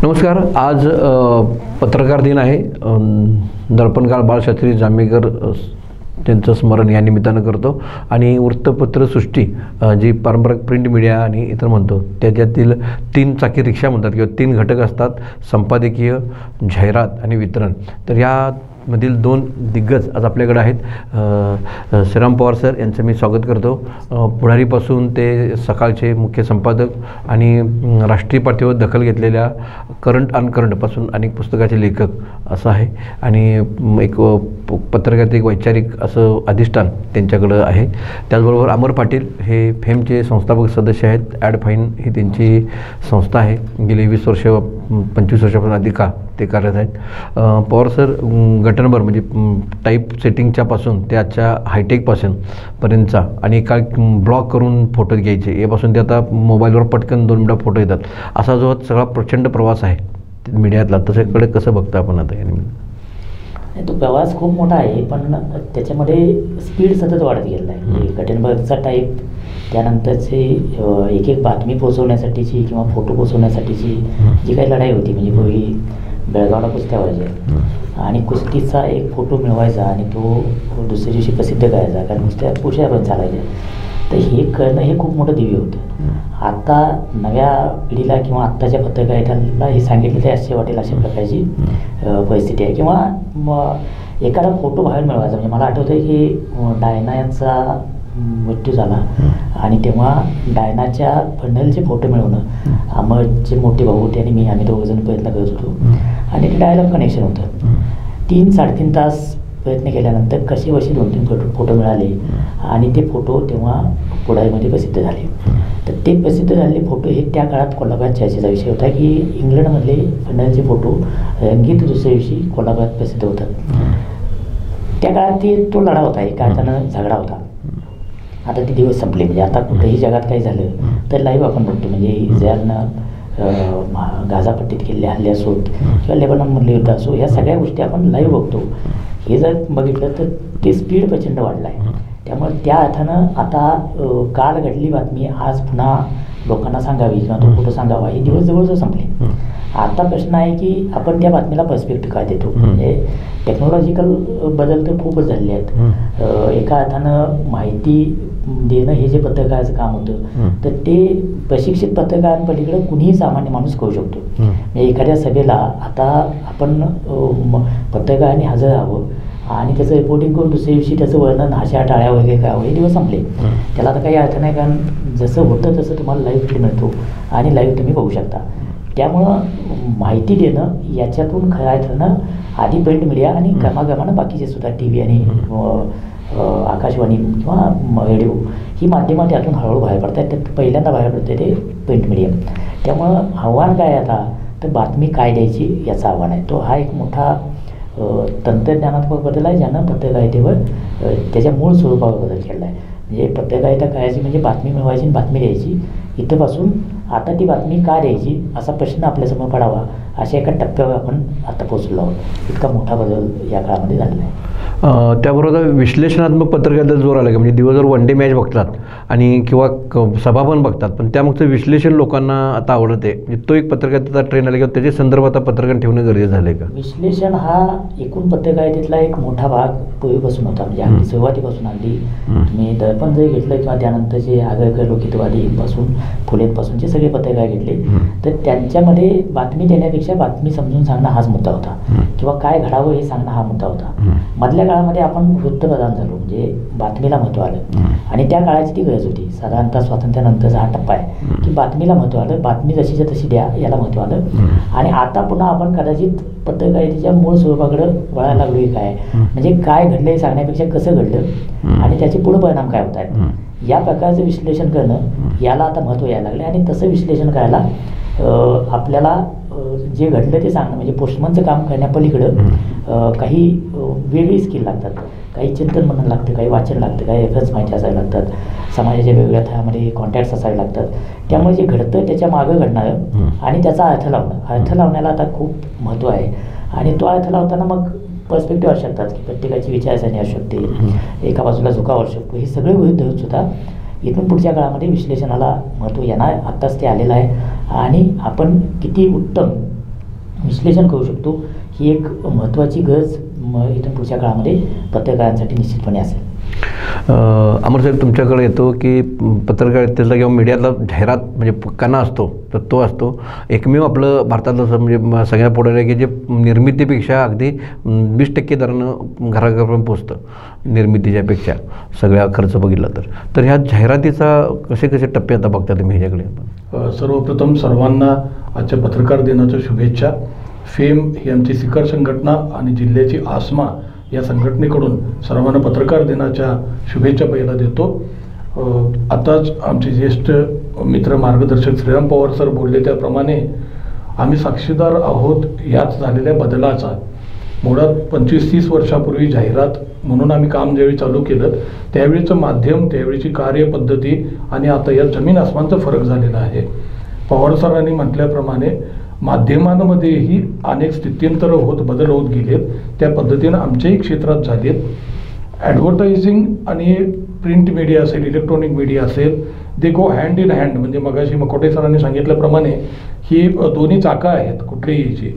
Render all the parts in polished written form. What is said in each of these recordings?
नमस्कार. आज पत्रकार दिन आहे. दर्पणकार बाळशास्त्री जांभेकर त्यांचं स्मरण या निमित्तानं करतो आणि वृत्तपत्रसृष्टी जी पारंपरिक प्रिंट मीडिया आणि इतर म्हणतो त्याच्यातील 3 चाकी रिक्षा म्हणतात किंवा 3 घटक असतात: संपादकीय, जाहिरात आणि वितरण. तर यामधील 2 दिग्गज आज आपल्याकडे आहेत. श्रीराम पवार सर यांचं मी स्वागत करतो. पुढारीपासून ते सकाळचे मुख्य संपादक आणि राष्ट्रीय पातळीवर दखल घेतलेल्या करंट अनकरंटपासून अनेक पुस्तकाचे लेखक असं आहे आणि एक पत्रकारिता एक वैचारिक असं अधिष्ठान त्यांच्याकडं आहे. त्याचबरोबर अमर पाटील हे फेमचे संस्थापक सदस्य आहेत. ॲड फाईन ही त्यांची संस्था आहे. गेली 20 वर्ष 25 वर्षापासून अधिक काळ ते कार्यरत आहेत. पवार सर गटनंबर म्हणजे टाईप सेटिंगच्यापासून ते आजच्या हायटेकपासून पर्यंतचा आणि एका ब्लॉक करून फोटो घ्यायचे यापासून ते आता मोबाईलवर पटकन 2 मिनिटात फोटो येतात असा जो सगळा प्रचंड प्रवास आहे मीडियातला, तशाकडे कसं बघता आपण आता या निमित्तानं? तो प्रवास खूप मोठा आहे, पण त्याच्यामध्ये स्पीड सतत वाढत गेलेला आहे. गटनबर्गचा टाईप, त्यानंतरचे एक बातमी पोहोचवण्यासाठीची किंवा फोटो पोहोचवण्यासाठीची जी काही लढाई होती, म्हणजे पूर्वी बेळगावला कुस्त्या व्हायच्या आणि कुस्तीचा एक फोटो मिळवायचा आणि तो दुसऱ्या दिवशी प्रसिद्ध करायचा, कारण कुस्त्या पुढच्या पण चालायच्या. तर हे करणं हे खूप मोठं दिव्य होतं. आता नव्या पिढीला किंवा आत्ताच्या पत्रकारिताला हे सांगितलं ते आश्चर्य वाटेल अशा प्रकारची परिस्थिती आहे. किंवा एखादा फोटो बाहेर मिळवायचा, म्हणजे मला आठवतं आहे की डायनाचा मृत्यू झाला आणि तेव्हा डायनाच्या फंडलचे फोटो मिळवणं अमरचे मोठे भाऊ होते आणि आम्ही दोघंजण प्रयत्न करत होतो आणि ते डायलॉग कनेक्शन होतं. 3-3.5 तास प्रयत्न केल्यानंतर कसे 2-3 फोटो मिळाले आणि ते फोटो तेव्हा पुढारीमध्ये प्रसिद्ध झाले. तर ते प्रसिद्ध झालेले फोटो हे त्या काळात कोल्हापुरात चर्चेचा विषय होता की इंग्लंडमधले फंडलचे फोटो रंगीत दुसऱ्या दिवशी कोल्हापुरात प्रसिद्ध होतात. त्या काळात तो लढा होता, एका अर्थानं झगडा होता. आता ते दिवस संपले. म्हणजे आता कुठेही जगात काही झालं तर लाईव्ह आपण बघतो. म्हणजे इस्रायलनं गाझापट्टीत केलेले हल्ले असोत किंवा लेबनॉनमधले युद्ध असो, ह्या सगळ्या गोष्टी आपण लाईव्ह बघतो. हे जर बघितलं तर ते स्पीड प्रचंड वाढलं आहे. त्यामुळे त्या अर्थानं आता काल घडली बातमी आज पुन्हा लोकांना सांगावी किंवा तो फोटो सांगावा, हे दिवस जवळजवळ संपले. आता प्रश्न आहे की आपण त्या बातमीला पर्स्पेक्टिव्ह काय देतो. म्हणजे टेक्नॉलॉजिकल बदल तर खूपच झालेले आहेत. एका अर्थानं माहिती देणं हे जे पत्रकाराचं काम होतं तर ते प्रशिक्षित पत्रकारांपलीकडे कुणीही सामान्य माणूस करू शकतो. म्हणजे एखाद्या सभेला आता आपण पत्रकारांनी हजर राहावं आणि त्याचं रिपोर्टिंग करून दुसऱ्या दिवशी त्याचं वर्णन हास्या टाळ्या वगैरे करावं, हे दिवस संपले. त्याला आता काही अर्थ नाही, कारण जसं होतं तसं तुम्हाला लाईव्ह फीड मिळतो आणि लाईव्ह तुम्ही बघू शकता. त्यामुळं माहिती देणं याच्यातून खऱ्या अर्थानं आधी प्रिंट मीडिया आणि क्रमाक्रमानं बाकीचे सुद्धा टी व्ही आणि आकाशवाणी किंवा रेडिओ ही माध्यमं त्यातून हळूहळू बाहेर पडतात. त्यात पहिल्यांदा बाहेर पडते ते प्रिंट मीडिया. त्यामुळं आव्हान काय आता तर बातमी काय द्यायची याचा आव्हान आहे. तो हा एक मोठा तंत्रज्ञानात्मक बदल आहे ज्यानं पत्रकारितेवर त्याच्या मूळ स्वरूपावर बदल केला आहे. म्हणजे पत्रकारिता करायची म्हणजे बातमी मिळवायची आणि बातमी द्यायची. इथंपासून आता ती बातमी का द्यायची असा प्रश्न आपल्यासमोर पडावा अशा एका टप्प्यावर आपण आता पोचलो आहोत. इतका मोठा बदल या काळामध्ये झालेला आहे. त्याबरोबर विश्लेषणात्मक पत्रकारिता जोर आला का, म्हणजे दिवसभर वन डे मॅच बघतात आणि किंवा सभा पण बघतात, पण त्यामागचं विश्लेषण लोकांना आता आवडत आहे. म्हणजे तो एक पत्रकारितेचा ट्रेंड आला किंवा त्याच्या संदर्भात पत्रकार ठेवणं गरजेचं झालं आहे का? विश्लेषण हा एकूण पत्रकारितेतला एक मोठा भाग पूर्वीपासून होता. म्हणजे अगदी सुरुवातीपासून अगदी तुम्ही दर्पण जरी घेतलं किंवा त्यानंतरचे आगरकर लोकहितवादीपासून फुलेंपासूनचे सगळे पत्रकार घेतले तर त्यांच्यामध्ये बातमी देण्यापेक्षा बातमी समजून सांगणं हाच मुद्दा होता किंवा काय घडावं हे सांगणं हा मुद्दा होता. मधल्या काळामध्ये आपण वृत्तप्रधान झालो, म्हणजे बातमीला महत्त्व आलं आणि त्या काळाची ती गरज होती. साधारणतः स्वातंत्र्यानंतरचा हा टप्पा आहे की बातमीला महत्त्व आलं, बातमी जशीच्या तशी द्या याला महत्त्व आलं. आणि आता पुन्हा आपण कदाचित पत्रकारितेच्या मूळ स्वरूपाकडं वळायला लागलो. काय म्हणजे काय घडलं हे सांगण्यापेक्षा कसं घडलं आणि त्याचे पुढे परिणाम काय होत आहेत या प्रकारचं विश्लेषण करणं याला आता महत्त्व यायला लागलं. आणि तसं विश्लेषण करायला आपल्याला जे घडलं ते सांगणं म्हणजे पोस्टमनचं काम करण्यापलीकडं काही वेगळी स्किल लागतात. काही चिंतन म्हणणं लागतं, काही वाचन लागतं, काही रेफरन्स माहिती असायला लागतात, समाजाच्या वेगवेगळ्या थरामध्ये कॉन्टॅक्ट्स असावे लागतात. त्यामुळे जे घडतं त्याच्या मागं घडणारं आणि त्याचा अर्थ लावण्याला आता खूप महत्त्व आहे. आणि तो अर्थ लावताना मग पर्स्पेक्टिव्ह असू शकतात की प्रत्येकाची विचारसरणी असू शकते, एका बाजूला झुकाव असू शकतो. हे सगळे गृहीत धरून सुद्धा इथून पुढच्या काळामध्ये विश्लेषणाला महत्त्व येणार. आत्ताच ते आलेलं आहे आणि आपण किती उत्तम विश्लेषण करू शकतो, ही एक महत्त्वाची गरज इथून पुढच्या काळामध्ये पत्रकारांसाठी निश्चितपणे असेल. अमर साहेब, तुमच्याकडे येतो की पत्रकारितेचा किंवा मीडियातला जाहिरात म्हणजे कणा असतो तर तो असतो. एकमेव आपलं भारतातलं म्हणजे सगळ्या पुढे आहे की जे निर्मितीपेक्षा अगदी 20% दरानं घराघरापर्यंत पोचतं निर्मितीच्यापेक्षा सगळ्या खर्च बघितला तर ह्या जाहिरातीचा कसे टप्पे आता बघता तुम्ही ह्याच्याकडे? सर्वप्रथम सर्वांना आजच्या पत्रकार दिनाच्या शुभेच्छा. फेम ही आमची सिकर संघटना आणि जिल्ह्याची आसमा या संघटनेकडून सर्वांना पत्रकार दिनाच्या शुभेच्छा पहिला देतो. आताच आमचे ज्येष्ठ मित्र मार्गदर्शक श्रीराम पवार सर बोलले त्याप्रमाणे आम्ही साक्षीदार आहोत याच झालेल्या बदलाचा. मुळात 25-30 वर्षापूर्वी जाहिरात म्हणून आम्ही काम ज्यावेळी चालू केलं त्यावेळीचं माध्यम, त्यावेळीची कार्यपद्धती आणि आता या जमीन आसमानचा फरक झालेला आहे. पवार सरांनी म्हटल्याप्रमाणे माध्यमांमध्येही अनेक स्थित्यंतर बदल होत गेलेत. त्या पद्धतीनं आमच्याही क्षेत्रात झालेत. ॲडव्हर्टायझिंग आणि प्रिंट मीडिया असेल, इलेक्ट्रॉनिक मीडिया असेल, दे गो हँड इन हँड. म्हणजे मगाशी मकोटे सरांनी सांगितल्याप्रमाणे ही दोन्ही चाकं आहेत कुठलीही.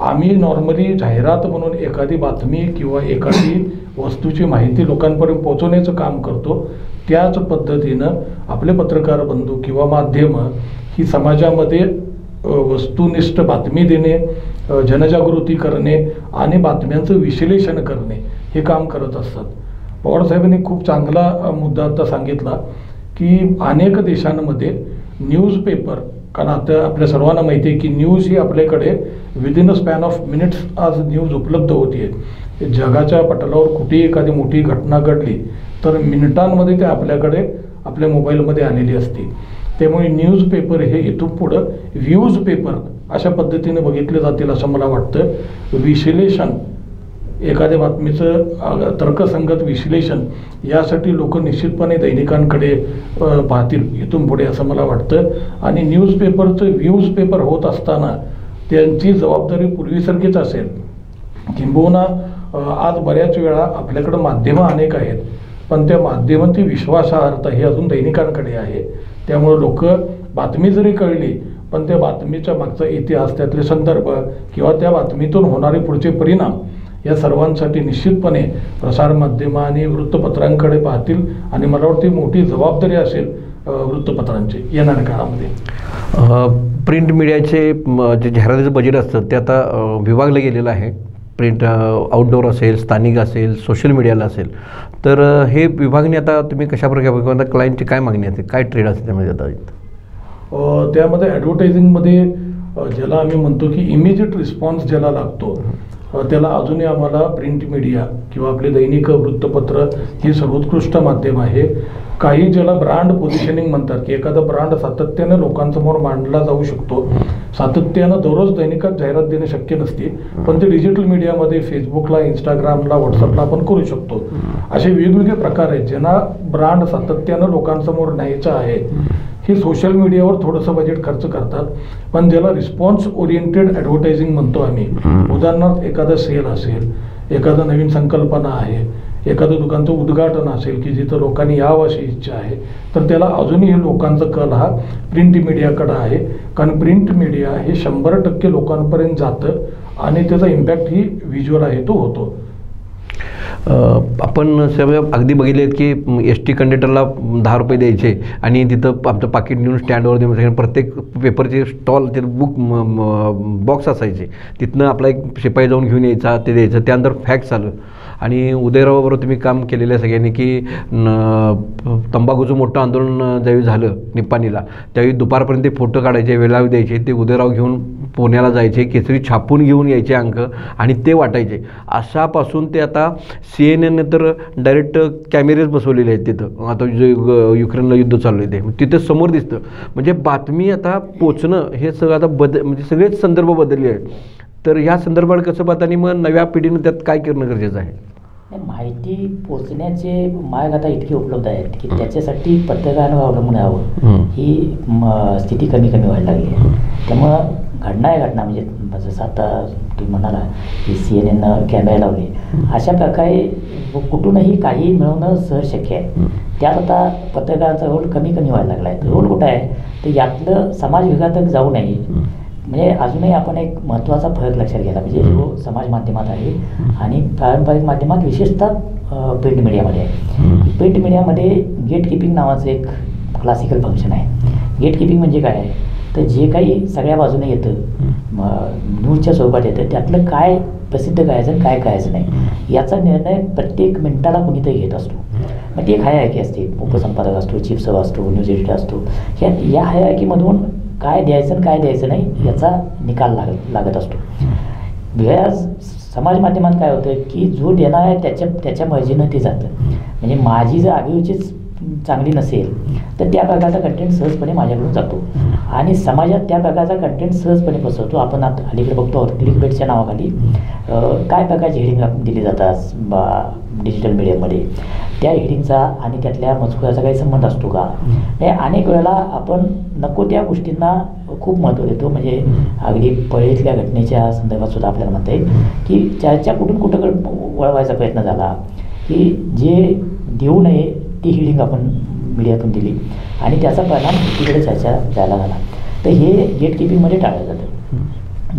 आम्ही नॉर्मली जाहिरात म्हणून एखादी बातमी किंवा एखादी वस्तूची माहिती लोकांपर्यंत पोहोचवण्याचं काम करतो. त्याच पद्धतीनं आपले पत्रकार बंधू किंवा माध्यमं ही समाजामध्ये वस्तुनिष्ठ बातमी देणे, जनजागृती करणे आणि बातम्यांचं विश्लेषण करणे हे काम करत असतात. पवारसाहेबांनी खूप चांगला मुद्दा आता सांगितला की अनेक देशांमध्ये न्यूजपेपर, कारण आता आपल्या सर्वांना माहिती आहे की न्यूज ही आपल्याकडे within a span of minutes आज न्यूज उपलब्ध होती आहे. जगाच्या पटलावर कुठेही एखादी मोठी घटना घडली तर मिनिटांमध्ये ते आपल्याकडे आपल्या मोबाईलमध्ये आलेली असते. त्यामुळे न्यूजपेपर हे इथून पुढं व्ह्यूज पेपर अशा पद्धतीने बघितले जातील असं मला वाटतं. विश्लेषण, एखाद्या बातमीचं तर्कसंगत विश्लेषण यासाठी लोक निश्चितपणे दैनिकांकडे पाहतील इथून पुढे असं मला वाटतं. आणि न्यूजपेपरचं व्ह्यूज पेपर होत असताना त्यांची जबाबदारी पूर्वीसारखीच असेल. किंबहुना आज बऱ्याच वेळा आपल्याकडं माध्यमं अनेक आहेत पण त्या माध्यमांची विश्वासार्हता ही अजून दैनिकांकडे आहे. त्यामुळे लोक बातमी जरी कळली पण त्या बातमीच्या मागचा इतिहास, त्यातले संदर्भ किंवा त्या बातमीतून होणारे पुढचे परिणाम या सर्वांसाठी निश्चितपणे प्रसारमाध्यमं आणि वृत्तपत्रांकडे पाहतील. आणि मला वाटते मोठी जबाबदारी असेल वृत्तपत्रांची येणाऱ्या काळामध्ये. प्रिंट मीडियाचे जे जाहिरातीचं बजेट असतं ते आता विभागलं गेलेलं आहे. प्रिंट आउटडोअर असेल, स्थानिक असेल, सोशल मीडियाला असेल. तर हे विभागणी आता तुम्ही कशाप्रकारे किंवा क्लायंटची काय मागणी असते, काय ट्रेड असते त्यामध्ये? आता त्यामध्ये ॲडव्हर्टायझिंगमध्ये ज्याला आम्ही म्हणतो की इमिजिएट रिस्पॉन्स ज्याला लागतो त्याला अजूनही आम्हाला प्रिंट मीडिया किंवा आपले दैनिक वृत्तपत्र ही सर्वोत्कृष्ट माध्यम आहे. काही ज्याला ब्रँड पोझिशनिंग म्हणतात की एखादा ब्रँड सातत्यानं लोकांसमोर मांडला जाऊ शकतो. सातत्यानं दररोज दैनिकात जाहिरात देणे शक्य नसते पण ते डिजिटल मीडियामध्ये फेसबुकला, इंस्टाग्रामला, व्हॉट्सअपला आपण करू शकतो. असे वेगवेगळे प्रकार आहेत ज्यांना ब्रँड सातत्यानं लोकांसमोर न्यायचं आहे. हे सोशल मीडियावर थोडंसं बजेट खर्च करतात पण ज्याला रिस्पॉन्स ओरिएंटेड ॲडव्हर्टायझिंग म्हणतो आम्ही. उदाहरणार्थ एखादा सेल असेल, एखादा नवीन संकल्पना आहे, एखादं दुकानचं उद्घाटन असेल की जिथं लोकांनी यावं अशी इच्छा आहे तर त्याला अजूनही लोकांचा कल हा प्रिंट मीडियाकडं आहे. कारण प्रिंट मीडिया हे 100% लोकांपर्यंत जातं आणि त्याचा इम्पॅक्ट ही व्हिज्युअल आहे तो होतो. आपण सगळं अगदी बघितले की ST कंडक्टरला 10 रुपये द्यायचे आणि तिथं आमचं पाकिट नेऊन स्टँडवर देऊन प्रत्येक पेपरचे स्टॉल ते बॉक्स असायचे. तिथनं आपला एक शिपाई जाऊन घेऊन यायचा, ते द्यायचं. त्यानंतर फॅक्स आलं आणि उदयरावाबरोबर तुम्ही काम केलेलं आहे सगळ्यांनी की तंबाखूचं मोठं आंदोलन ज्यावेळी झालं निप्पाणीला त्यावेळी दुपारपर्यंत ते फोटो काढायचे, वेळावी द्यायचे. ते उदयराव घेऊन पुण्याला जायचे, केसरी छापून घेऊन यायचे अंक आणि ते वाटायचे. अशापासून ते आता CNN तर डायरेक्ट कॅमेरेच बसवलेले आहेत तिथं. आता जे युक्रेनला युद्ध चालू आहे ते तिथं समोर दिसतं. म्हणजे बातमी आता पोचणं हे सगळं आता म्हणजे सगळेच संदर्भ बदलले आहेत. तर ह्या संदर्भात कसं पाहताना मग नव्या पिढीनं त्यात काय करणं गरजेचं आहे? माहिती पोचण्याचे मार्ग आता इतके उपलब्ध आहेत की त्याच्यासाठी पत्रकारांवर अवलंबून राहावं ही स्थिती कमी व्हायला लागली आहे. त्यामुळं घडणाऱ्या घटना म्हणजे जसं आता तुम्ही म्हणाला की CNN कॅमेरा लावले, अशा प्रकारे कुठूनही काही मिळवणं सहज शक्य आहे. त्यात आता पत्रकारांचा रोल कमी व्हायला लागला आहे. रोल कुठं आहे तर यातलं समाज विघातक जाऊ नये, म्हणजे अजूनही आपण एक महत्त्वाचा फरक लक्षात घ्यायला म्हणजे जो समाज माध्यमात आहे आणि पारंपरिक माध्यमात विशेषतः प्रिंट मीडियामध्ये आहे. प्रिंट मीडियामध्ये गेट किपिंग नावाचं एक क्लासिकल फंक्शन आहे. गेट किपिंग म्हणजे काय आहे तर जे काही सगळ्या बाजूने येतं न्यूजच्या स्वरूपात येतं त्यातलं काय प्रसिद्ध करायचं आणि काय करायचं नाही याचा निर्णय प्रत्येक मिनिटाला कुणीतरी घेत असतो. मग ती एक हायरार्की असते. उपसंपादक असतो, चीफ सब असतो, न्यूज एडिटर असतो. या हायरार्कीमधून काय द्यायचं आणि काय द्यायचं नाही याचा निकाल लागत असतो. वेळाच समाज माध्यमात काय होतं की जो देणार आहे त्याच्या मर्जीनं ते जातं. म्हणजे माझी जर अभिरुचीच चांगली नसेल तर त्या प्रकारचा कंटेंट सहजपणे माझ्याकडून जातो आणि समाजात त्या प्रकारचा कंटेंट सहजपणे पसरतो. आपण आता अलीकडे बघतो क्लिकबेटच्या नावाखाली काय प्रकारची हेडिंग दिली जातात डिजिटल मीडियामध्ये. त्या हेडिंगचा आणि त्यातल्या मजकुराचा काही संबंध असतो का. हे अनेक वेळेला आपण नको त्या गोष्टींना खूप महत्त्व देतो. म्हणजे अगदी पळीतल्या घटनेच्या संदर्भात सुद्धा आपल्याला म्हणता येईल की चर्चा कुठून कुठं वळवायचा प्रयत्न झाला की जे देऊ नये ती हिडिंग आपण मीडियातून दिली आणि त्याचा परिणाम एकीकडे चर्चा जायला झाला. तर हे गेट किपिंगमध्ये टाळलं जातं.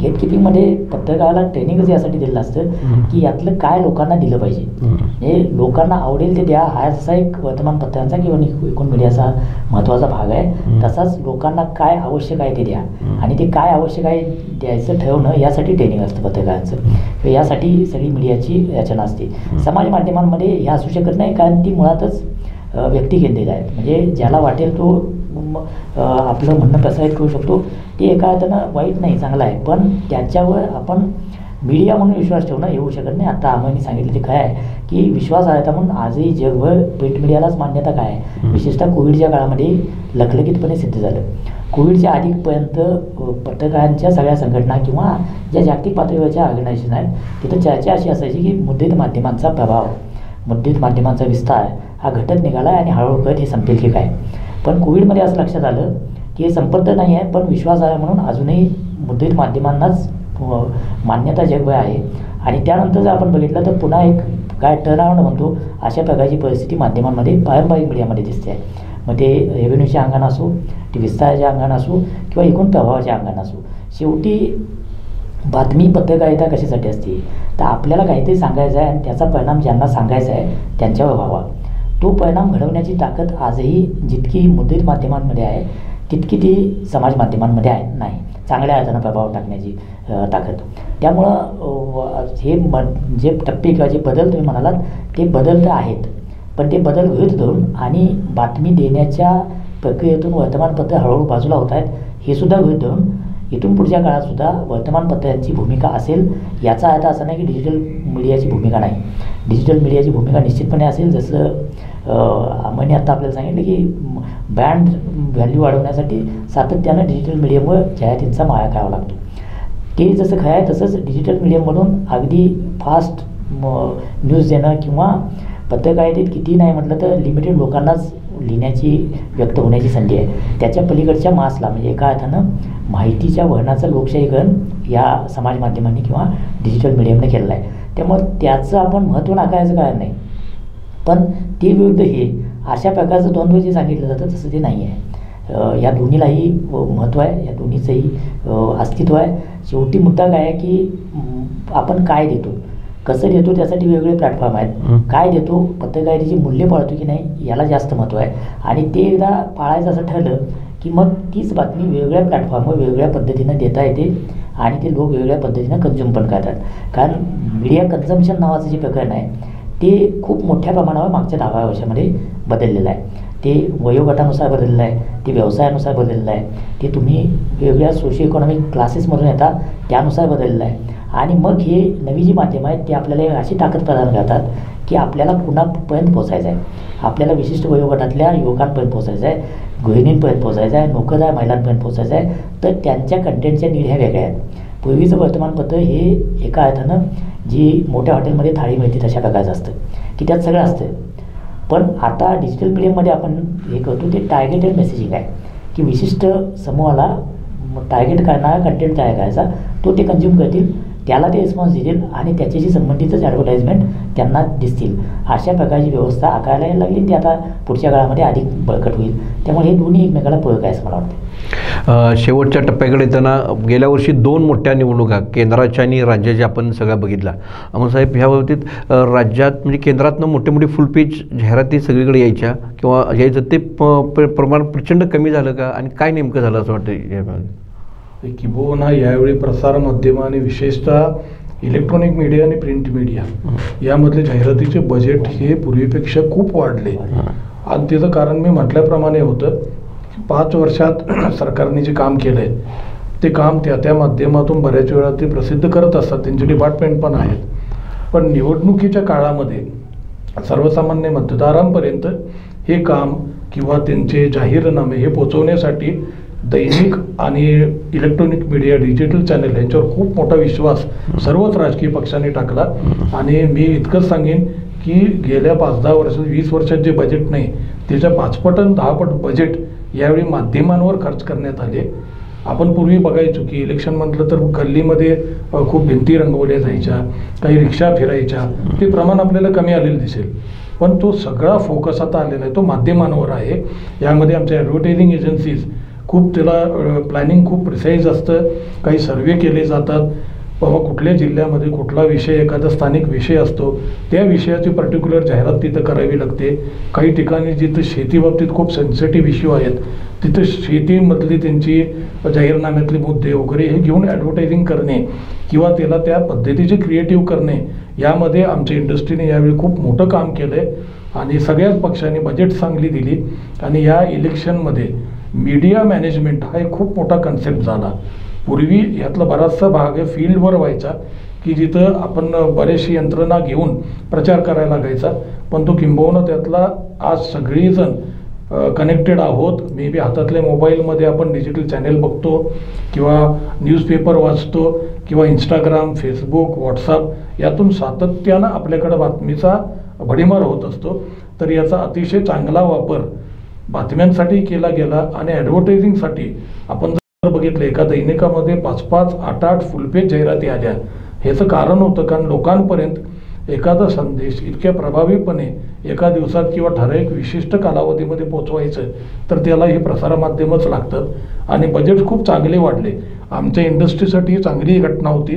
गेट किपिंगमध्ये पत्रकाराला ट्रेनिंगच यासाठी दिलेलं असतं की यातलं काय लोकांना दिलं पाहिजे. म्हणजे लोकांना आवडेल ते द्या हा जसा एक वर्तमानपत्रांचा किंवा एकूण मीडियाचा महत्त्वाचा भाग आहे. तसाच लोकांना काय आवश्यक आहे ते द्या आणि ते काय आवश्यक आहे द्यायचं ठरवणं यासाठी ट्रेनिंग असतं पत्रकारांचं. यासाठी सगळी मीडियाची रचना असते. समाज माध्यमांमध्ये हे असू शकत नाही कारण ती मुळातच व्यक्तिकेंद्रित आहेत. म्हणजे ज्याला वाटेल तो आपलं म्हणणं प्रसारित करू शकतो. ते एका अर्थानं वाईट नाही, चांगलं आहे. पण त्याच्यावर आपण मीडिया म्हणून विश्वास ठेवणं येऊ शकत नाही. आता आम्ही सांगितलं ते काय आहे की विश्वास आहे म्हणून आजही जगभर प्रिंट मीडियालाच मान्यता काय आहे. विशेषतः कोविडच्या काळामध्ये लखलखितपणे सिद्ध झालं. कोविडच्या आधीपर्यंत पत्रकारांच्या सगळ्या संघटना किंवा ज्या जागतिक पातळीवरच्या ऑर्गनायझेशन आहेत तिथं चर्चा अशी असायची की मुद्रित माध्यमांचा प्रभाव, मुद्रित माध्यमांचा विस्तार हा घटत निघाला आणि हळूहळू करत हे संपेल की काय. पण कोविडमध्ये असं लक्षात आलं की हे संपत नाही आहे पण विश्वास आहे म्हणून अजूनही मुद्रित माध्यमांनाच मान्यता जगभर आहे. आणि त्यानंतर जर आपण बघितलं तर पुन्हा एक काय टर्नअराउंड म्हणतो अशा प्रकारची परिस्थिती माध्यमांमध्ये पारंपरिक मीडियामध्ये दिसते आहे. मग ते रेव्हेन्यूच्या अंगानं असो, ते विस्ताराच्या अंगानं असो किंवा एकूण प्रभावाच्या अंगानं असो. शेवटी बातमी पत्रकारिता कशासाठी असते तर आपल्याला काहीतरी सांगायचं आहे आणि त्याचा परिणाम ज्यांना सांगायचा आहे त्यांच्यावर व्हावा. तो परिणाम घडवण्याची ताकद आजही जितकी मुद्रित माध्यमांमध्ये आहे तितकी ती समाज माध्यमांमध्ये आहे नाही. चांगल्या अर्थानं प्रभाव टाकण्याची ताकद. त्यामुळं हे जे टप्पे किंवा जे बदल तुम्ही म्हणालात ते बदल तर आहेत पण ते बदल गृहीत धरून आणि बातमी देण्याच्या प्रक्रियेतून वर्तमानपत्र हळूहळू बाजूला होत आहेत हे सुद्धा गृहीत धरून इथून पुढच्या काळात सुद्धा वर्तमानपत्रांची भूमिका असेल. याचा अर्थ असा नाही की डिजिटल मीडियाची भूमिका नाही. डिजिटल मीडियाची भूमिका निश्चितपणे असेल. जसं आम्ही आता आपल्याला सांगितलं की ब्रँड व्हॅल्यू वाढवण्यासाठी सातत्यानं डिजिटल मीडियमवर जाहिरातींचा माया करावा लागतो. ते जसं खरं आहे तसंच डिजिटल मीडियममधून अगदी फास्ट न्यूज देणं किंवा पत्रकारितेत किती नाही म्हटलं तर लिमिटेड लोकांनाच लिहिण्याची व्यक्त होण्याची संधी आहे. त्याच्या पलीकडच्या मासला म्हणजे एका अर्थानं माहितीच्या वहनाचं लोकशाहीकरण या समाज माध्यमांनी किंवा डिजिटल मीडियमने केलेलं आहे. त्यामुळे त्याचं आपण महत्त्व नाकारायचं कारण नाही पण ते विरुद्ध हे अशा प्रकारचं द्वंद्व जे सांगितलं जातं तसं ते नाही आहे. या दोन्हीलाही महत्त्व आहे, या दोन्हीचंही अस्तित्व आहे. शेवटी मुद्दा काय आहे की आपण काय देतो, कसं देतो त्यासाठी वेगवेगळे प्लॅटफॉर्म आहेत. काय देतो, पत्रकारितेची मूल्य पाळतो की नाही याला जास्त महत्त्व आहे. आणि ते एकदा पाळायचं असं ठरलं की मग तीच बातमी वेगवेगळ्या प्लॅटफॉर्मवर वेगवेगळ्या पद्धतीनं देता येते आणि ते लोक वेगवेगळ्या पद्धतीनं कन्झ्युम पण करतात. कारण मीडिया कन्झम्पशन नावाचं जे प्रकरण आहे ते खूप मोठ्या प्रमाणावर मागच्या 10 वर्षामध्ये बदललेलं आहे. ते वयोगटानुसार बदललेलं आहे, ते व्यवसायानुसार बदललेलं आहे, ते तुम्ही वेगवेगळ्या सोशिओ इकॉनॉमिक क्लासेसमधून येता त्यानुसार बदललेलं आहे. आणि मग हे नवी जी माध्यमं आहेत ते आपल्याला एक अशी ताकद प्रदान करतात की आपल्याला कुणापर्यंत पोचायचं आहे. आपल्याला विशिष्ट वयोगटातल्या युवकांपर्यंत पोचायचं आहे, गृहिणींपर्यंत पोचायचं आहे, नोकरदार महिलांपर्यंत पोचायचं आहे. तर त्यांच्या कंटेंटच्या नीड ह्या वेगळ्या आहेत. पूर्वीचं वर्तमानपत्र हे एका अर्थानं जी मोठ्या हॉटेलमध्ये थाळी मिळते तशा प्रकारचं असतं की त्यात सगळं असतं. पण आता डिजिटल मीडियममध्ये आपण हे करतो ते टार्गेटेड मेसेजिंग आहे की विशिष्ट समूहाला टार्गेट करणारा कंटेंट तयार करायचा, तो ते कन्झ्युम करतील, त्याला ते रिस्पॉन्स देतील आणि त्याच्याशी संबंधितच ॲडव्हर्टाईजमेंट त्यांना दिसतील. अशा प्रकारची व्यवस्था आकारायला यायला लागली. ती आता पुढच्या काळामध्ये अधिक बळकट होईल. त्यामुळे हे दोन्ही एकमेकाला पूरक आहे असं मला वाटतं. शेवटच्या टप्प्याकडे येताना गेल्या वर्षी 2 मोठ्या निवडणुका केंद्राच्या आणि राज्याच्या आपण सगळ्या बघितल्या. अमोलसाहेब, ह्या बाबतीत राज्यात म्हणजे केंद्रातनं मोठे मोठे फुल पेज जाहिराती सगळीकडे यायच्या किंवा यायचं ते प्रमाण प्रचंड कमी झालं का आणि काय नेमकं झालं असं वाटतं? किंबहुना यावेळी प्रसारमाध्यमं आणि विशेषतः इलेक्ट्रॉनिक मीडिया आणि प्रिंट मीडिया यामधले जाहिरातीचे बजेट हे पूर्वीपेक्षा खूप वाढले. आणि त्याचं कारण मी म्हटल्याप्रमाणे होतं की 5 वर्षात सरकारने जे काम केलं आहे ते काम त्या माध्यमातून बऱ्याच वेळा ते प्रसिद्ध करत असतात, त्यांचे डिपार्टमेंट पण आहेत. पण निवडणुकीच्या काळामध्ये सर्वसामान्य मतदारांपर्यंत हे काम किंवा त्यांचे जाहीरनामे हे पोचवण्यासाठी दैनिक आणि इलेक्ट्रॉनिक मीडिया डिजिटल चॅनल यांच्यावर खूप मोठा विश्वास सर्वच राजकीय पक्षांनी टाकला. आणि मी इतकंच सांगेन की गेल्या 5-10 वर्ष 20 वर्षात जे बजेट नाही त्याच्या 5 पट आणि 10 पट बजेट यावेळी माध्यमांवर खर्च करण्यात आले. आपण पूर्वी बघायचो की इलेक्शन म्हटलं तर गल्लीमध्ये खूप भिंती रंगवल्या जायच्या, काही रिक्षा फिरायच्या, ते प्रमाण आपल्याला कमी आलेलं दिसेल. पण तो सगळा फोकस आता आलेला आहे तो माध्यमांवर आहे. यामध्ये आमच्या ॲडव्हर्टायझिंग एजन्सीज खूप त्याला प्लॅनिंग खूप प्रिसाईज असतं. काही सर्वे केले जातात, बाबा कुठल्या जिल्ह्यामध्ये कुठला विषय एखादा स्थानिक विषय असतो त्या विषयाची पर्टिक्युलर जाहिरात तिथं करावी लागते. काही ठिकाणी जिथं शेतीबाबतीत खूप सेन्सिटिव्ह इश्यू आहेत तिथं शेतीमधली त्यांची जाहीरनाम्यातले मुद्दे वगैरे हे घेऊन ॲडव्हर्टायझिंग करणे किंवा त्याला त्या पद्धतीचे क्रिएटिव्ह करणे यामध्ये आमच्या इंडस्ट्रीने यावेळी खूप मोठं काम केलं आहे. आणि सगळ्याच पक्षांनी बजेट चांगली दिली. आणि या इलेक्शनमध्ये मीडिया मॅनेजमेंट हा एक खूप मोठा कन्सेप्ट झाला. पूर्वी यातला बराचसा भाग हे फील्डवर व्हायचा की जिथं आपण बरेचशी यंत्रणा घेऊन प्रचार करायला लागायचा. पण तो किंबहुना त्यातला आज सगळीजण कनेक्टेड आहोत. मे बी हातातल्या मोबाईलमध्ये आपण डिजिटल चॅनेल बघतो किंवा न्यूजपेपर वाचतो किंवा इंस्टाग्राम, फेसबुक, व्हॉट्सअप यातून सातत्यानं आपल्याकडं बातमीचा भडीमार होत असतो. तर याचा अतिशय चांगला वापर बातम्यांसाठी केला गेला. आणि ॲडव्हर्टायझिंगसाठी आपण जर बघितलं एका दैनिकामध्ये 5-5, 8-8 फुलपेज जाहिराती आल्या. ह्याचं कारण होतं कारण लोकांपर्यंत एखादा संदेश इतक्या प्रभावीपणे एका दिवसात किंवा ठराविक विशिष्ट कालावधीमध्ये पोचवायचं तर त्याला हे प्रसारमाध्यमच लागतात. आणि बजेट खूप चांगले वाढले. आमच्या इंडस्ट्रीसाठी ही चांगली घटना होती.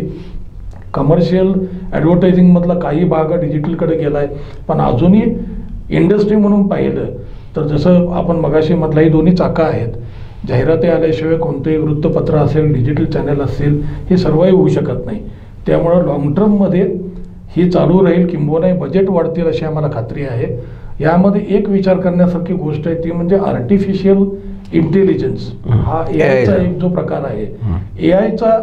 कमर्शियल ॲडव्हर्टायझिंगमधला काही भाग डिजिटलकडे गेला आहे. पण अजूनही इंडस्ट्री म्हणून पाहिलं तर जसं आपण मगाशी म्हटलं ही दोन्ही चाकं आहेत. जाहिराती आल्याशिवाय कोणतेही वृत्तपत्र असेल, डिजिटल चॅनल असेल हे सर्वाईव्ह होऊ शकत नाही. त्यामुळं लॉंग टर्ममध्ये ही चालू राहील. किंबहुना बजेट वाढतील अशी आम्हाला खात्री आहे. यामध्ये एक विचार करण्यासारखी गोष्ट आहे ती म्हणजे आर्टिफिशियल इंटेलिजन्स हा AI चा एक जो प्रकार आहे. AI चा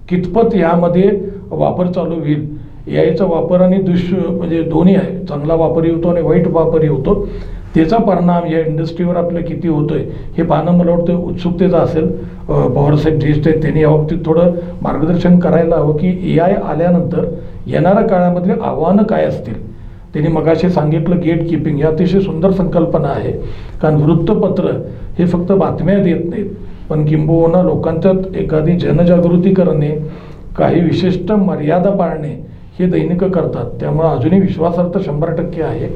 कितपत यामध्ये वापर चालू होईल. AI चा वापर आणि म्हणजे दोन्ही आहे. चांगला वापरही होतो आणि वाईट वापरही होतो. त्याचा परिणाम या इंडस्ट्रीवर आपलं किती होतोय हे पाहणं मला वाटतं उत्सुकतेचं असेल. पवारसाहेब ज्येष्ठ आहेत त्यांनी याबाबतीत थोडं मार्गदर्शन करायला हवं की AI आल्यानंतर येणाऱ्या काळामधले आव्हानं काय असतील. त्यांनी मगाशी सांगितलं गेट किपिंग ही अतिशय सुंदर संकल्पना आहे. कारण वृत्तपत्र हे फक्त बातम्या देत नाहीत पण किंबहुना लोकांच्यात एखादी जनजागृती करणे, काही विशिष्ट मर्यादा पाळणे हे दैनिकं करतात. त्यामुळे अजूनही विश्वासार्थ 100% आहे.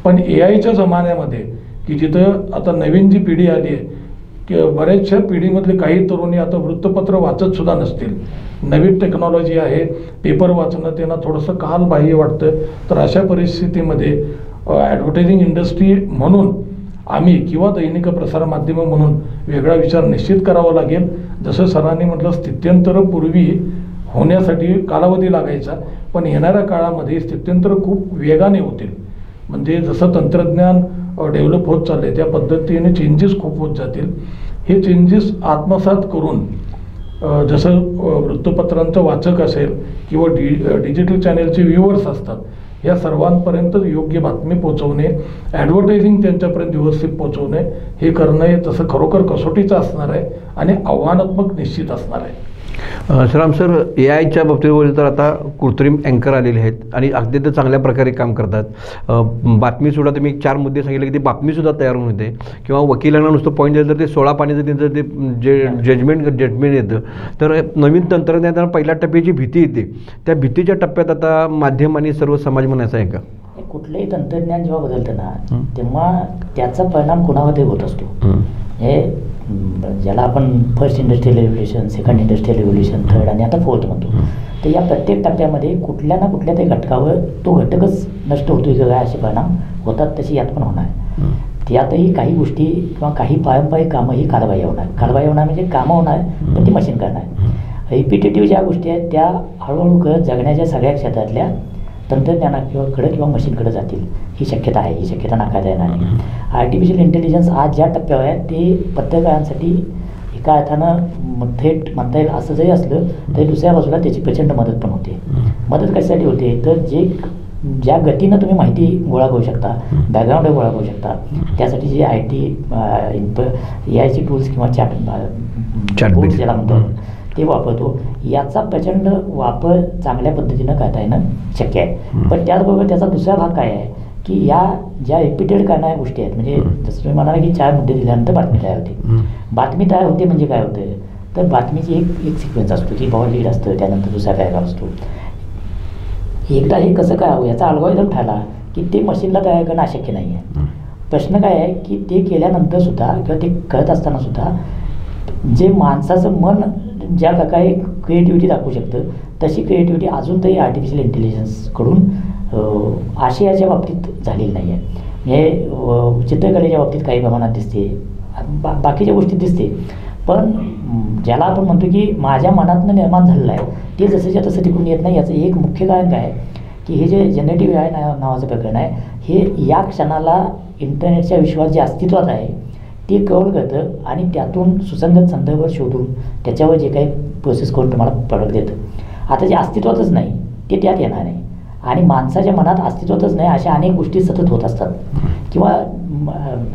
पण AIच्या जमान्यामध्ये की जिथं आता नवीन जी पिढी आली आहे की बऱ्याचशा पिढीमधले काही तरुणी आता वृत्तपत्र वाचत सुद्धा नसतील. नवीन टेक्नॉलॉजी आहे, पेपर वाचणं त्यांना थोडंसं कालबाह्य वाटतं. तर अशा परिस्थितीमध्ये ॲडव्हर्टायझिंग इंडस्ट्री म्हणून आम्ही किंवा दैनिक प्रसारमाध्यमं म्हणून वेगळा विचार निश्चित करावा लागेल. जसं सरांनी म्हटलं स्थित्यंतरं पूर्वी होण्यासाठी कालावधी लागायचा पण येणाऱ्या काळामध्ये स्थित्यंतरं खूप वेगाने होतील. म्हणजे जसं तंत्रज्ञान डेव्हलप होत चाललं आहे त्या पद्धतीने चेंजेस खूप होत जातील. हे चेंजेस आत्मसात करून जसं वृत्तपत्रांचं वाचक असेल किंवा डिजिटल चॅनेलचे व्ह्युअर्स असतात या सर्वांपर्यंत योग्य बातमी पोचवणे, ॲडव्हर्टायझिंग त्यांच्यापर्यंत व्यवस्थित पोचवणे हे करणं हे तसं खरोखर कसोटीचं असणार आहे आणि आव्हानात्मक निश्चित असणार आहे. श्रीराम सर, AIच्या बाबतीत बोललं तर आता कृत्रिम अँकर आलेले आहेत आणि अत्यंत चांगल्या प्रकारे काम करतात. बातमीसुद्धा तुम्ही 4 मुद्दे सांगितले की ती बातमीसुद्धा तयार होऊन येते किंवा वकिलांना नुसतं पॉईंट दिलं तर ते 16 पाण्याचं त्यांचं ते जे जजमेंट येतं. तर नवीन तंत्रज्ञानाला पहिल्या टप्प्याची भीती येते. त्या भीतीच्या टप्प्यात आता माध्यम आणि सर्व समाज म्हणायचं आहे का? कुठलंही तंत्रज्ञान जेव्हा बदलतं ना तेव्हा त्याचा परिणाम कुणावरही होत असतो. हे ज्याला आपण first industrial revolution, second industrial revolution, third आणि आता फोर्थ म्हणतो. तर या प्रत्येक टप्प्यामध्ये कुठल्या ना कुठल्या तरी घटकावर तो घटकच नष्ट होतो की काय असे परिणाम होतात, तशी यात पण होणार. त्यातही काही गोष्टी किंवा काही पारंपरिक कामं ही कालबाह्य होणार. कालबाह्य होणार म्हणजे कामं होणार पण ती मशीन करणार. रिपिटेटिव्ह ज्या गोष्टी आहेत त्या हळूहळू करत जगण्याच्या सगळ्या क्षेत्रातल्या तंत्रज्ञानाकडे किंवा मशीनकडे जातील ही शक्यता आहे. ही शक्यता नाकारता येणार नाही. आर्टिफिशियल इंटेलिजन्स आज ज्या टप्प्यावर आहे ते पत्रकारांसाठी एका अर्थानं थेट म्हणता येईल असं जरी असलं तरी दुसऱ्या बाजूला त्याची प्रचंड मदत पण होते. मदत कशासाठी होते तर ज्या गतीनं तुम्ही माहिती गोळा करू शकता, बॅकग्राऊंड गोळा करू शकता, त्यासाठी जे AI ची टूल्स किंवा चॅटबोट्स ज्याला म्हणतो ते वापरतो, याचा प्रचंड वापर चांगल्या पद्धतीनं करता येणं शक्य आहे. पण त्याचबरोबर त्याचा दुसरा भाग काय आहे की या ज्या रिपीटेड करणाऱ्या गोष्टी आहेत, म्हणजे जसं तुम्ही म्हणाला की 4 मुद्दे दिल्यानंतर बातमी तयार होते. बातमी तयार होते म्हणजे काय होतं तर बातमीची एक सिक्वेन्स असतो की बाबा लीड असतं, त्यानंतर दुसरा पॅराग्राफ असतो. एकदा हे कसं काय हवं याचा अल्गोरिदम ठरला की ते मशीनला तयार करणं अशक्य नाही आहे. प्रश्न काय आहे की ते केल्यानंतर सुद्धा किंवा ते करत असताना सुद्धा जे माणसाचं मन ज्या प्रकारे क्रिएटिव्हिटी दाखवू शकतं तशी क्रिएटिव्हिटी अजून तरी आर्टिफिशियल इंटेलिजन्सकडून आशयाच्या बाबतीत झालेली नाही आहे. म्हणजे चित्रकलेच्या बाबतीत काही प्रमाणात दिसते, बाकीच्या गोष्टीत दिसते, पण ज्याला आपण म्हणतो की माझ्या मनातनं निर्माण झालेलं आहे ते जसंच्या तसं टिकून येत नाही. याचं एक मुख्य कारण काय आहे की हे जे जनरेटिव्ह AI नावाचं प्रकरण आहे हे या क्षणाला इंटरनेटच्या विश्वात जे अस्तित्वात आहे ते कव्हर करतं आणि त्यातून सुसंगत संदर्भ शोधून त्याच्यावर जे काही प्रोसेस करून तुम्हाला प्रोडक्ट देतं. आता जे अस्तित्वातच नाही ते त्यात येणार नाही आणि माणसाच्या मनात अस्तित्वातच नाही अशा अनेक गोष्टी सतत होत असतात. किंवा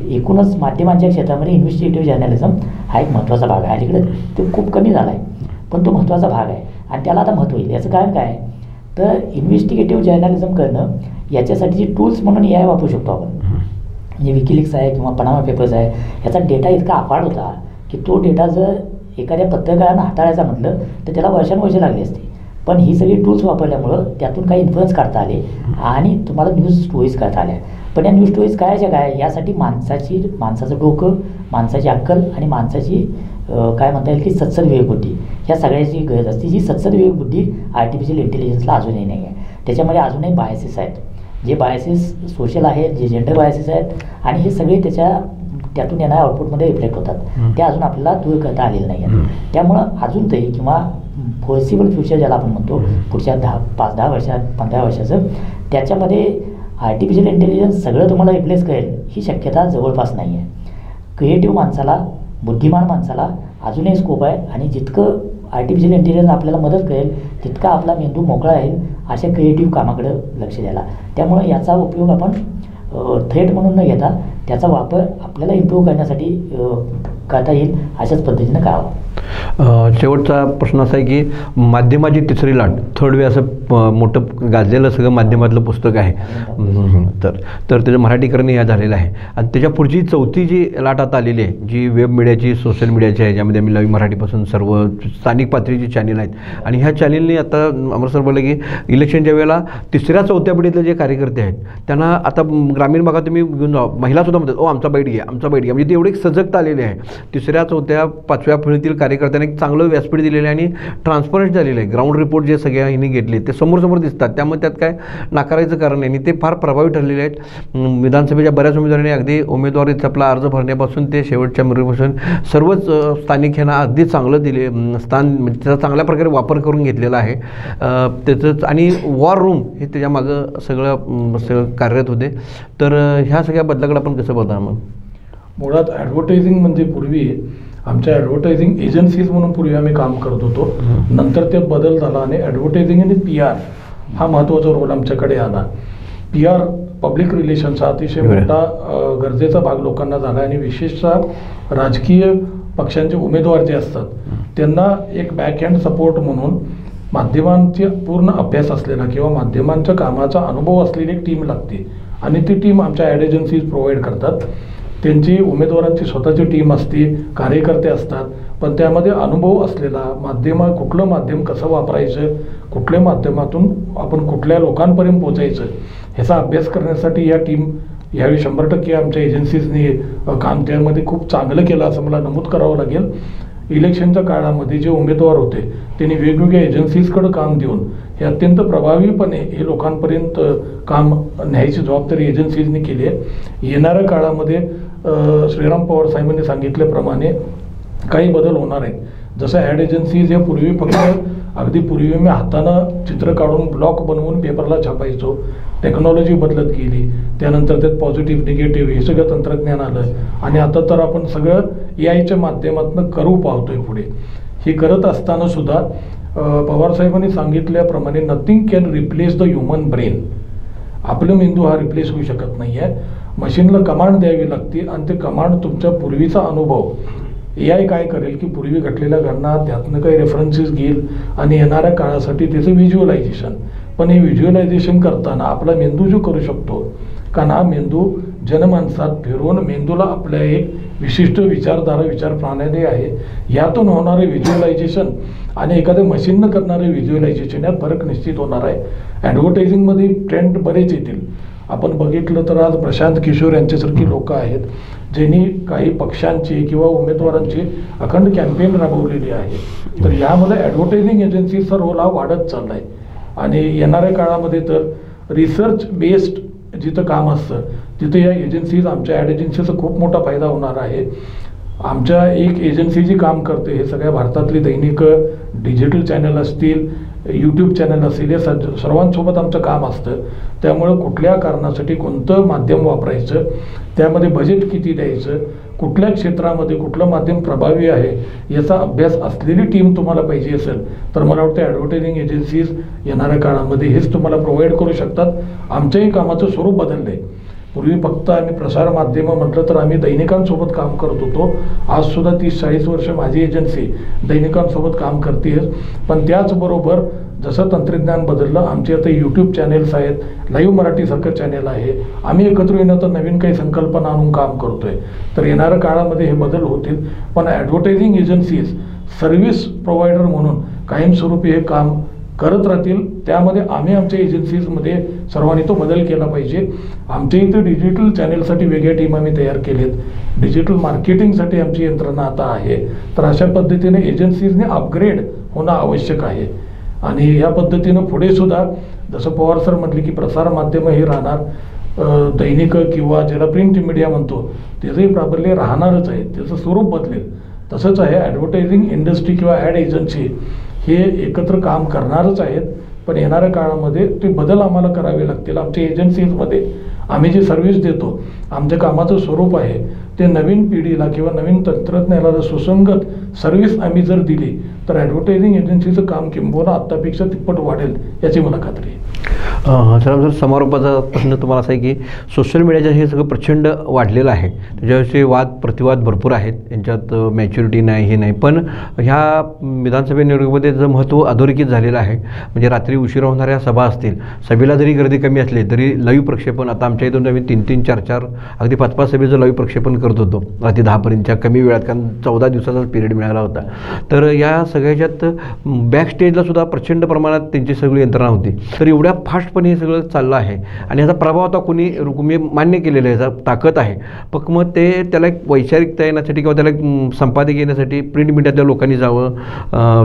एकूणच माध्यमांच्या क्षेत्रामध्ये इन्व्हेस्टिगेटिव्ह जर्नलिझम हा एक महत्त्वाचा भाग आहे. अलीकडे तो खूप कमी झाला आहे पण तो महत्त्वाचा भाग आहे आणि त्याला आता महत्त्व येईल. याचं कारण काय तर इन्व्हेस्टिगेटिव्ह जर्नलिझम करणं याच्यासाठीची टूल्स म्हणून AI वापरू शकतो आपण. म्हणजे विकिलिक्स आहे किंवा पनामा पेपर्स आहे, याचा डेटा इतका अफाट होता की तो डेटा जर एखाद्या पत्रकारानं हाताळायचा म्हटलं तर त्याला वर्षानुवर्षे लागली असते. पण ही सगळी टूल्स वापरल्यामुळं त्यातून काही इन्फ्लुअन्स काढता आले आणि तुम्हाला न्यूज स्टोरीज करता आल्या. पण या न्यूज स्टोरीज कायच्या काय यासाठी माणसाचं डोकं, माणसाची अक्कल आणि माणसाची काय म्हणता येईल की सत्सद विवेकबुद्धी ह्या सगळ्याची गरज असते. जी सत्सद विवेकबुद्धी आर्टिफिशियल इंटेलिजन्सला अजूनही नाही आहे. त्याच्यामध्ये अजूनही बायसेस आहेत, जे बायसेस सोशल आहेत, जे जेंडर बायसेस आहेत आणि हे सगळे त्यातून येणाऱ्या आउटपुटमध्ये रिफ्लेक्ट होतात. ते अजून आपल्याला दूर करता आलेलं नाही आहे. त्यामुळं अजून तरी किंवा फॉर्सिबल फ्युचर ज्याला आपण म्हणतो पुढच्या 5-10 वर्षात 15 वर्षाचं त्याच्यामध्ये आर्टिफिशियल इंटेलिजन्स सगळं तुम्हाला रिप्लेस करेल ही शक्यता जवळपास नाही आहे. क्रिएटिव्ह माणसाला, बुद्धिमान माणसाला अजूनही स्कोप आहे आणि जितकं आर्टिफिशियल इंटेलिजन्स आपल्याला मदत करेल तितका आपला मेंदू मोकळा राहील अशा क्रिएटिव्ह कामाकडे लक्ष द्यायला. त्यामुळे याचा उपयोग आपण थ्रेट म्हणून न घेता त्याचा वापर आपल्याला इम्प्रूव्ह करण्यासाठी करता येईल अशाच पद्धतीनं करावा. शेवटचा प्रश्न असा आहे की माध्यमाची तिसरी लाट, थर्ड वे असं मोठं गाजलेलं सगळं माध्यमातलं पुस्तक आहे. तर त्याचं मराठीकरण या झालेलं आहे आणि त्याच्या पुढची चौथी जी लाट आता आलेली आहे जी वेब मीडियाची, सोशल मीडियाची आहे, ज्यामध्ये आम्ही लाईव्ह मराठीपासून सर्व स्थानिक पातळीची चॅनल आहेत आणि ह्या चॅनलने आता अमर सर बोलले की इलेक्शनच्या वेळेला 3ऱ्या-4थ्या पिढीतले जे कार्यकर्ते आहेत त्यांना आता ग्रामीण भागात तुम्ही घेऊन जा, महिलासुद्धा म्हणतात आमचा बैठ घ्या, आमचा बैठ घ्या. म्हणजे ती एवढी सजगता आलेली आहे. 3ऱ्या-4थ्या 5व्या पिढीतील कार्यकर्त्यांना एक चांगलं व्यासपीठ दिलेलं आहे आणि ट्रान्सपरंट झालेलं आहे. ग्राउंड रिपोर्ट जे सगळ्या ह्यांनी घेतले ते समोर दिसतात, त्यामुळे त्यात काय नाकारायचं कारण नाही आणि ते फार प्रभावी ठरलेले आहेत. विधानसभेच्या बऱ्याच उमेदवारांनी अगदी उमेदवारीचा आपला अर्ज भरण्यापासून ते शेवटच्या मुहूर्तापासून सर्वच स्थानिक ह्यांना अगदी चांगलं दिले स्थान, म्हणजे त्याचा चांगल्या प्रकारे वापर करून घेतलेला आहे त्याचंच. आणि वॉर रूम हे त्याच्या मागं सगळं कार्यरत होते. तर ह्या सगळ्या बदलाकडे आपण कसं बघता? मग मुळात ॲडव्हर्टायझिंग म्हणजे पूर्वी आमच्या ॲडव्हर्टायझिंग एजन्सीज म्हणून पूर्वी आम्ही काम करत होतो. नंतर ते बदल झाला आणि ॲडव्हर्टायझिंग आणि PR हा महत्त्वाचा रोल आमच्याकडे आला. PR पब्लिक रिलेशन्सचा अतिशय मोठा गरजेचा भाग लोकांना झाला आणि विशेषतः राजकीय पक्षांचे उमेदवार जे असतात त्यांना एक बॅकहँड सपोर्ट म्हणून माध्यमांची पूर्ण अभ्यास असलेला किंवा माध्यमांच्या कामाचा अनुभव असलेली एक टीम लागते आणि ती टीम आमच्या ॲड एजन्सीज प्रोव्हाइड करतात. त्यांची उमेदवारांची स्वतःची टीम असते, कार्यकर्ते असतात, पण त्यामध्ये अनुभव असलेला कुठलं माध्यम कसं वापरायचं, कुठल्या माध्यमातून आपण कुठल्या लोकांपर्यंत पोचायचं ह्याचा अभ्यास करण्यासाठी या टीम यावेळी 100% आमच्या एजन्सीजनी काम त्यामध्ये खूप चांगलं केलं असं मला नमूद करावं लागेल. इलेक्शनच्या काळामध्ये जे उमेदवार होते त्यांनी वेगवेगळ्या एजन्सीजकडे काम देऊन हे अत्यंत प्रभावीपणे हे लोकांपर्यंत काम न्यायची जबाबदारी एजन्सीजनी केली आहे. येणाऱ्या काळामध्ये श्रीराम पवार साहेबांनी सांगितल्याप्रमाणे काही बदल होणार आहेत. जसं ॲड एजन्सीज या पूर्वी फक्त अगदी पूर्वी मी हातानं चित्र काढून ब्लॉक बनवून पेपरला छापायचो. टेक्नॉलॉजी बदलत गेली, त्यानंतर त्यात पॉझिटिव्ह निगेटिव्ह हे सगळं तंत्रज्ञान आलं आणि आता तर आपण सगळं AI माध्यमातून करू पाहतोय पुढे. हे करत असताना सुद्धा पवारसाहेबांनी सांगितल्याप्रमाणे nothing can replace the human brain. आपलं मेंदू हा रिप्लेस होऊ शकत नाही आहे. मशीनला कमांड द्यावी लागते आणि ते कमांड तुमच्या पूर्वीचा अनुभव AI काय करेल की पूर्वी घडलेल्या घटना त्यातनं काही रेफरन्सेस घेईल आणि येणाऱ्या काळासाठी त्याचं व्हिज्युअलायझेशन. पण हे व्हिज्युअलायझेशन करताना आपला मेंदू जो करू शकतो, कारण हा मेंदू जनमानसात फिरवून मेंदूला आपल्या एक विशिष्ट विचारधारा विचार प्रणाली आहे, यातून होणारे व्हिज्युअलायझेशन आणि एखाद्या मशीननं करणारे व्हिज्युअलायझेशन यात फरक निश्चित होणार आहे. ॲडव्हर्टायझिंगमध्ये ट्रेंड बरेच येतील. आपण बघितलं तर आज प्रशांत किशोर यांच्यासारखी लोक आहेत ज्यांनी काही पक्षांची किंवा उमेदवारांची अखंड कॅम्पेन राबवलेली आहे. तर यामध्ये ॲडव्हर्टायझिंग एजन्सीचा रोल हा वाढत चालला आहे आणि येणाऱ्या काळामध्ये तर रिसर्च बेस्ड जिथं काम असतं तिथं या एजन्सीज आमच्या ॲड एजन्सीचा खूप मोठा फायदा होणार आहे. आमच्या एक एजन्सी जी काम करते हे सगळ्या भारतातली दैनिक डिजिटल चॅनल असतील, यूट्यूब चॅनल असेल, या सर्वांसोबत आमचं काम असतं. त्यामुळं कुठल्या कारणासाठी कोणतं माध्यम वापरायचं, त्यामध्ये बजेट किती द्यायचं, कुठल्या क्षेत्रामध्ये कुठलं माध्यम प्रभावी आहे याचा अभ्यास असलेली टीम तुम्हाला पाहिजे असेल तर मला वाटतं ॲडव्हर्टायझिंग एजन्सीज येणाऱ्या काळामध्ये हेच तुम्हाला प्रोव्हाइड करू शकतात. आमच्याही कामाचं स्वरूप बदललं आहे. पूर्वी फक्त आम्ही प्रसार माध्यमं म्हटलं तर आम्ही दैनिकांसोबत काम करत होतो. आजसुद्धा 30-40 वर्ष माझी एजन्सी दैनिकांसोबत काम करते. पण त्याचबरोबर जसं तंत्रज्ञान बदललं, आमचे आता यूट्यूब चॅनेल्स आहेत, लाईव्ह मराठीसारखं चॅनेल आहे. आम्ही एकत्र येणं तर नवीन काही संकल्पना आणून काम करतोय. तर येणाऱ्या काळामध्ये हे बदल होतील. पण ॲडव्हर्टायझिंग एजन्सीज सर्व्हिस प्रोव्हायडर म्हणून कायमस्वरूपी हे काम करत राहतील. त्यामध्ये आम्ही आमच्या एजन्सीजमध्ये सर्वांनी तो बदल केला पाहिजे. आमच्या इथे डिजिटल चॅनेलसाठी वेगळ्या टीम आम्ही तयार केलेत. डिजिटल मार्केटिंगसाठी आमची यंत्रणा आता आहे. तर अशा पद्धतीने एजन्सीजने अपग्रेड होणं आवश्यक आहे आणि या पद्धतीनं पुढे सुद्धा जसं पवार सर म्हटले की प्रसार माध्यमं हे राहणार, दैनिक किंवा ज्याला प्रिंट मीडिया म्हणतो त्याचंही प्राबल्य राहणारच आहे, त्याचं स्वरूप बदलेल. तसंच आहे ॲडव्हर्टायझिंग इंडस्ट्री किंवा ॲड एजन्सी हे एकत्र काम करणारच आहेत. पण येणाऱ्या काळामध्ये ते बदल आम्हाला करावे लागतील. आमच्या एजन्सीजमध्ये आम्ही जे सर्व्हिस देतो, आमच्या कामाचं स्वरूप आहे ते नवीन पिढीला किंवा नवीन तंत्रज्ञानाला सुसंगत सर्व्हिस आम्ही जर दिली तर ॲडव्हर्टायझिंग एजन्सीचं काम किंबहुना आत्तापेक्षा तिप्पट वाढेल याची मला खात्री आहे. सर समारोपाचा प्रश्न तुम्हाला असा आहे की सोशल मीडियाचं हे सगळं प्रचंड वाढलेलं आहे. त्याच्याविषयी वाद प्रतिवाद भरपूर आहेत, यांच्यात मॅच्युरिटी नाही, हे नाही. पण ह्या विधानसभा निवडणुकीमध्ये त्याचं महत्त्व अधोरेखित झालेलं आहे. म्हणजे रात्री उशिरा होणाऱ्या सभा असतील, सभेला जरी गर्दी कमी असली तरी लाईव्ह प्रक्षेपण, आता आमच्या इथून आम्ही 3-3, 4-4 अगदी 5-5 सभेचं लाईव्ह प्रक्षेपण करत होतो रात्री 10पर्यंतच्या कमी वेळात, कारण 14 दिवसाचा पिरियड मिळाला होता. तर या सगळ्याच्यात बॅक स्टेजला सुद्धा प्रचंड प्रमाणात त्यांची सगळी यंत्रणा होती. तर एवढ्या फास्टपणे हे सगळं चाललं आहे आणि याचा प्रभाव आता कोणी रुक्मी मान्य केलेला आहे, याचा ताकद आहे. पण मग ते त्याला एक वैचारिकता येण्यासाठी किंवा त्याला एक संपादक येण्यासाठी प्रिंट मीडियातल्या लोकांनी जावं,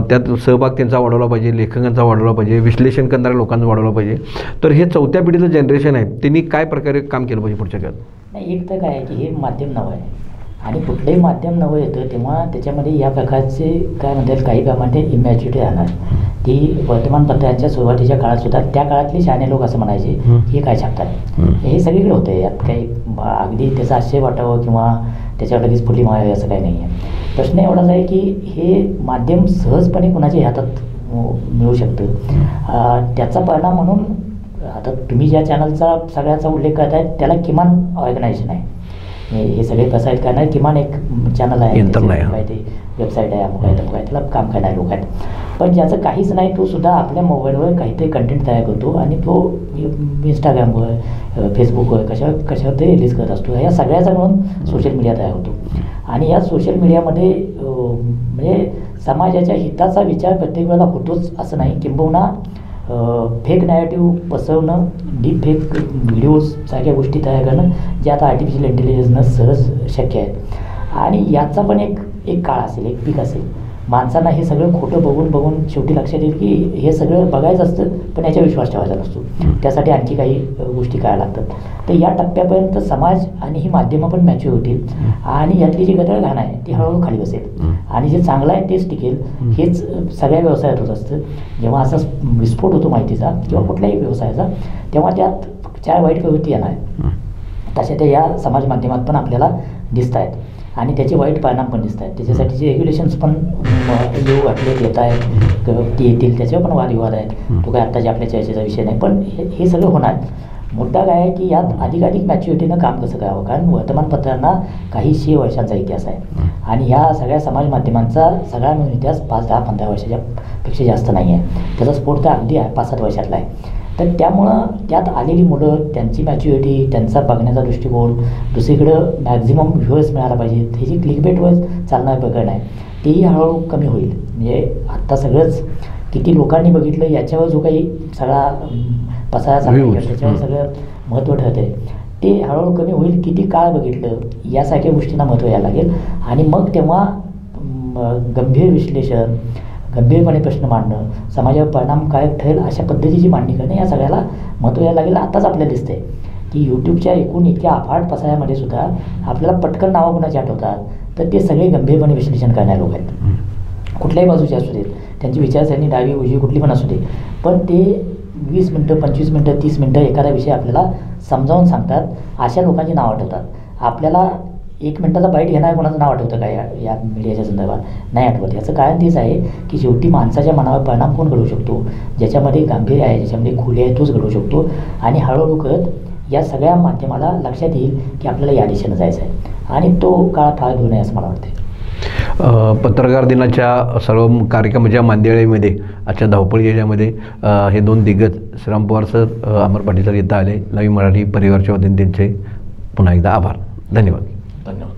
त्यात सहभाग त्यांचा वाढवला पाहिजे, लेखकांचा वाढवला पाहिजे, विश्लेषण करणाऱ्या लोकांचा वाढवला पाहिजे. तर हे चौथ्या पिढीचं जनरेशन आहे, त्यांनी काय प्रकारे काम केलं पाहिजे पुढच्या काळात? नाही, एक तर काय आहे की हे माध्यम नवं आहे आणि कुठलंही माध्यम नवं येतं तेव्हा त्याच्यामध्ये या प्रकारचे काय म्हणतात काही कामामध्ये इमॅच्युरिटी राहणार. ती वर्तमानपत्रांच्या सुरुवातीच्या काळात सुद्धा त्या काळातले शहाणे लोक असं म्हणायचे हे काय छापतात, हे सगळीकडे होतं. यात काही अगदी त्याचा आश्चर्य वाटावं किंवा त्याच्यावर लगेच फुली मारावी असं काही नाही आहे. प्रश्न एवढाच आहे की हे माध्यम सहजपणे कुणाच्या हातात मिळू शकतं. त्याचा परिणाम म्हणून आता तुम्ही ज्या चॅनलचा सगळ्याचा उल्लेख करताय त्याला किमान ऑर्गनायझेशन आहे. हे सगळे प्रसारित करणारे किमान एक चॅनल आहे, काय ते वेबसाईट आहे, अमुक आहे तमुक आहे, त्याला काम करणारे लोक आहेत. पण ज्याचं काहीच नाही तो सुद्धा आपल्या मोबाईलवर काहीतरी कंटेंट तयार करतो आणि तो इंस्टाग्रामवर, फेसबुकवर कशावर ते रिलीज करत असतो. या सगळ्याचा मिळून सोशल मीडिया तयार होतो आणि या सोशल मीडियामध्ये म्हणजे समाजाच्या हिताचा विचार प्रत्येक वेळेला होतोच असं नाही. किंबहुना फेक नॅरेटिव्ह पसरवणं, डीप फेक व्हिडिओज सारख्या गोष्टी तयार करणं, जे आता आर्टिफिशियल इंटेलिजन्सनं सहज शक्य आहे. आणि याचा पण एक काळ असेल, एक पीक असेल. माणसांना हे सगळं खोटं बघून शेवटी लक्षात येईल की हे सगळं बघायचं असतं, पण याच्या विश्वास ठेवायचा नसतो. त्यासाठी आणखी काही गोष्टी करायला लागतात. तर या टप्प्यापर्यंत समाज आणि ही माध्यमं पण मॅच्युअर होतील आणि यातली जी गदळघाण आहे ती हळूहळू खाली बसेल आणि जे चांगलं आहे तेच टिकेल. हेच सगळ्या व्यवसायात होत असतं. जेव्हा असा विस्फोट होतो माहितीचा किंवा कुठल्याही व्यवसायाचा, तेव्हा त्यात 4 वाईट प्रवृत्ती येणार. तशा त्या या समाज माध्यमात पण आपल्याला दिसत आहेत आणि त्याचे वाईट परिणाम पण दिसत आहेत. त्याच्यासाठी जे रेग्युलेशन्स पण येऊ घातले येत आहेत, ते येतील, त्याच्यावर पण वादविवाद आहेत. तो काय आत्ताच्या आपल्या चर्चेचा विषय नाही, पण हे सगळं होणार. मुद्दा काय आहे की यात अधिकाधिक मॅच्युरिटीनं काम कसं करावं, कारण वर्तमानपत्रांना काही 100 वर्षांचा इतिहास आहे आणि ह्या सगळ्या समाज माध्यमांचा सगळा मिळून इतिहास 5, 10, 15 वर्षाच्या पेक्षा जास्त नाही आहे. त्याचा स्फोट तर अगदी 5-7 वर्षातला आहे. तर त्यामुळं त्यात आलेली मुलं, त्यांची मॅच्युरिटी, त्यांचा बघण्याचा दृष्टिकोन, दुसरीकडं मॅक्झिमम व्ह्यूअर्स मिळायला पाहिजेत, हे जी क्लिकबेटवर चालणारं प्रकरण आहे तेही हळूहळू कमी होईल. म्हणजे आत्ता सगळंच किती लोकांनी बघितलं याच्यावर जो काही सगळा पसारा चालला त्याच्यावर सगळं महत्त्व ठरतं आहे, ते हळूहळू कमी होईल. किती काळ बघितलं यासारख्या गोष्टींना महत्त्व यायला लागेल आणि मग तेव्हा गंभीर विश्लेषण, गंभीरपणे प्रश्न मांडणं, समाजावर परिणामकारक ठरेल अशा पद्धतीची मांडणी करणं, या सगळ्याला महत्त्व यायला लागेल. आताच आपल्याला दिसतंय की यूट्यूबच्या एकूण इतक्या अफाट पसाऱ्यामध्ये सुद्धा आपल्याला पटकन नावं कोणाची आठवतात, तर ते सगळे गंभीरपणे विश्लेषण करणारे लोक आहेत. कुठल्याही बाजूचे असू देत, त्यांची विचारसरणी डावी उजवी कुठली पण असू दे, पण ते 20 मिनटं, 25 मिनटं, 30 मिनटं एखादा विषय आपल्याला समजावून सांगतात. अशा लोकांची नावं आठवतात. आपल्याला 1 मिनटाचा बाईट घेणाऱ्या कोणाचं नाव आठवतं का या मीडियाच्या संदर्भात? नाही आठवत. याचं कारण तेच आहे की शेवटी माणसाच्या मनावर परिणाम कोण घडवू शकतो, ज्याच्यामध्ये गांभीर्य आहे, ज्याच्यामध्ये खुली आहे, तोच घडवू शकतो. आणि हळूहळू करत या सगळ्या माध्यमाला लक्षात येईल की आपल्याला या दिशेनं जायचं आहे आणि तो काळ फार दूर नाही असं मला वाटतं. पत्रकार दिनाच्या सर्व कार्यक्रमाच्या मांदियाळीमध्ये आजच्या धावपळी याच्यामध्ये हे 2 दिग्गज श्रीराम पवार सर, अमर पाटील सर येता आले. नवी मराठी परिवारच्या वतीने त्यांचे पुन्हा एकदा आभार. धन्यवाद. धन्यवाद.